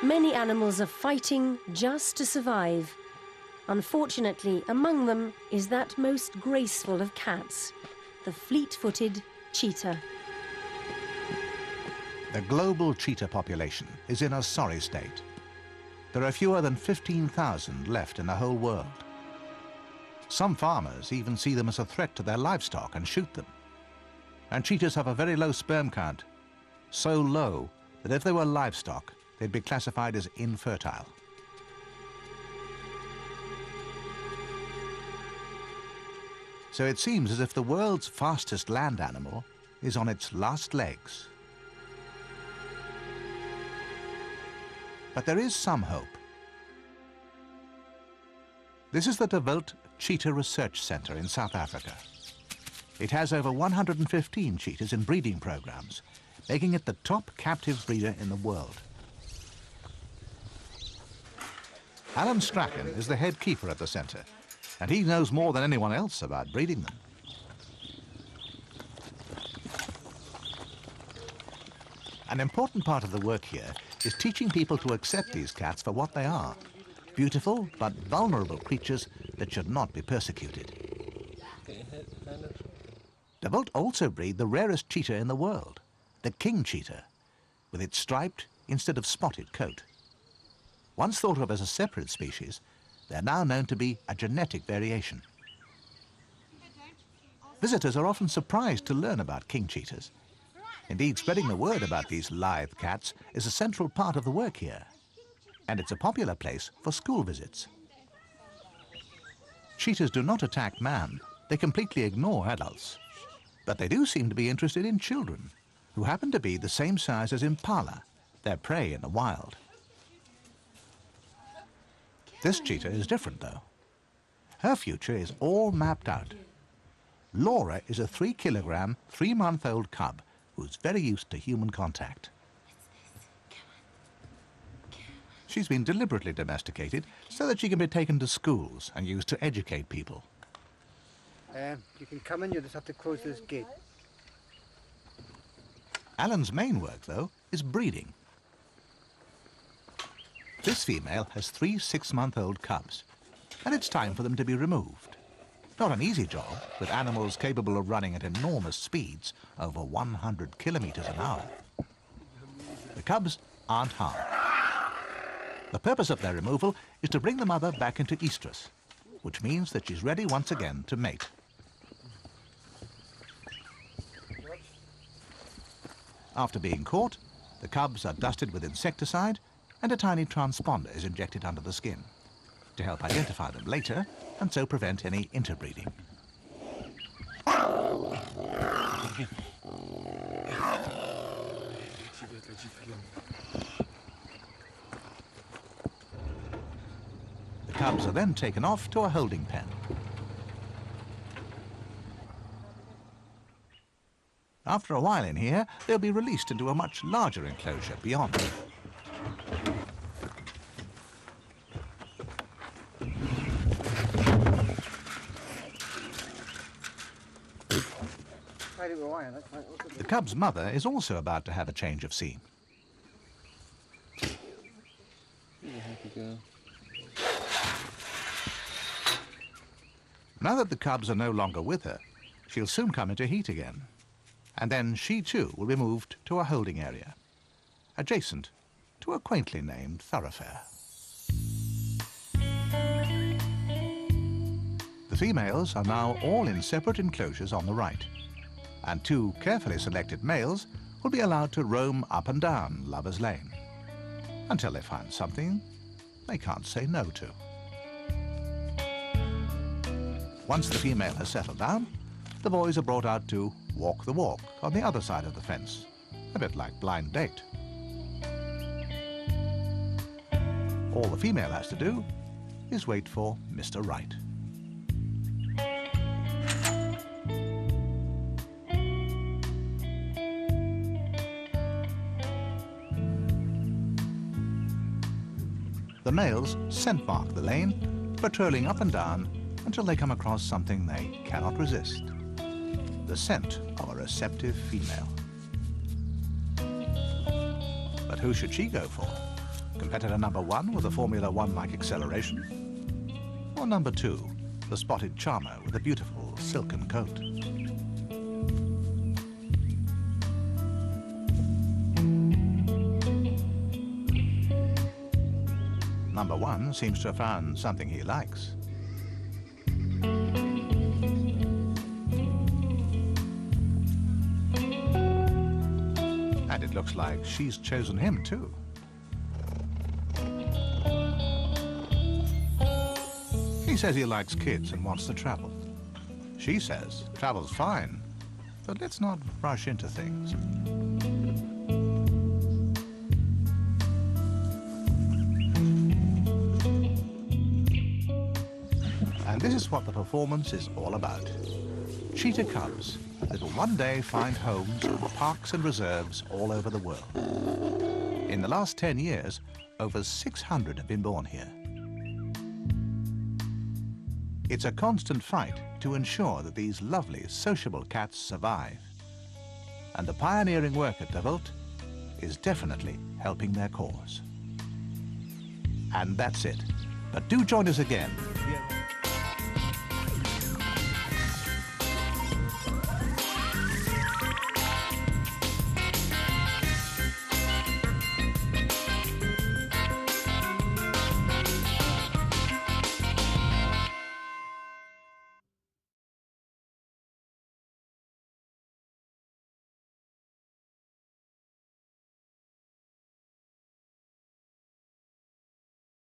Many animals are fighting just to survive. Unfortunately, among them is that most graceful of cats, the fleet-footed cheetah. The global cheetah population is in a sorry state. There are fewer than 15,000 left in the whole world. Some farmers even see them as a threat to their livestock and shoot them. And cheetahs have a very low sperm count, so low that if they were livestock, they'd be classified as infertile. So it seems as if the world's fastest land animal is on its last legs. But there is some hope. This is the Devolt Cheetah Research Center in South Africa. It has over 115 cheetahs in breeding programs, making it the top captive breeder in the world. Alan Strachan is the head keeper at the center, and he knows more than anyone else about breeding them. An important part of the work here is teaching people to accept these cats for what they are, beautiful but vulnerable creatures that should not be persecuted. Devolt also breed the rarest cheetah in the world, the king cheetah, with its striped instead of spotted coat. Once thought of as a separate species, they're now known to be a genetic variation. Visitors are often surprised to learn about king cheetahs. Indeed, spreading the word about these lithe cats is a central part of the work here, and it's a popular place for school visits. Cheetahs do not attack man, they completely ignore adults. But they do seem to be interested in children, who happen to be the same size as impala, their prey in the wild. This cheetah is different, though. Her future is all mapped out. Laura is a 3-kilogram, 3-month-old cub who's very used to human contact. She's been deliberately domesticated so that she can be taken to schools and used to educate people. You can come in, you just have to close this gate. Alan's main work, though, is breeding. This female has 3 6-month-old cubs, and it's time for them to be removed. Not an easy job, with animals capable of running at enormous speeds, over 100 kilometers an hour. The cubs aren't harmed. The purpose of their removal is to bring the mother back into estrus, which means that she's ready once again to mate. After being caught, the cubs are dusted with insecticide and a tiny transponder is injected under the skin to help identify them later and so prevent any interbreeding. The cubs are then taken off to a holding pen. After a while in here, they'll be released into a much larger enclosure beyond. The cub's mother is also about to have a change of scene. Now that the cubs are no longer with her, she'll soon come into heat again. And then she too will be moved to a holding area, adjacent to a quaintly named thoroughfare. The females are now all in separate enclosures on the right, and 2 carefully selected males will be allowed to roam up and down Lover's Lane until they find something they can't say no to. Once the female has settled down, the boys are brought out to walk the walk on the other side of the fence, a bit like blind date. All the female has to do is wait for Mr. Right. The males scent mark the lane, patrolling up and down until they come across something they cannot resist. The scent of a receptive female. But who should she go for? Competitor number 1 with a Formula 1-like acceleration? Or number 2, the spotted charmer with a beautiful silken coat? Number 1 seems to have found something he likes. And it looks like she's chosen him too. He says he likes kids and wants to travel. She says travel's fine, but let's not rush into things. And this is what the performance is all about. Cheetah cubs that will one day find homes in parks and reserves all over the world. In the last 10 years, over 600 have been born here. It's a constant fight to ensure that these lovely, sociable cats survive. And the pioneering work at DeVolt is definitely helping their cause. And that's it. But do join us again.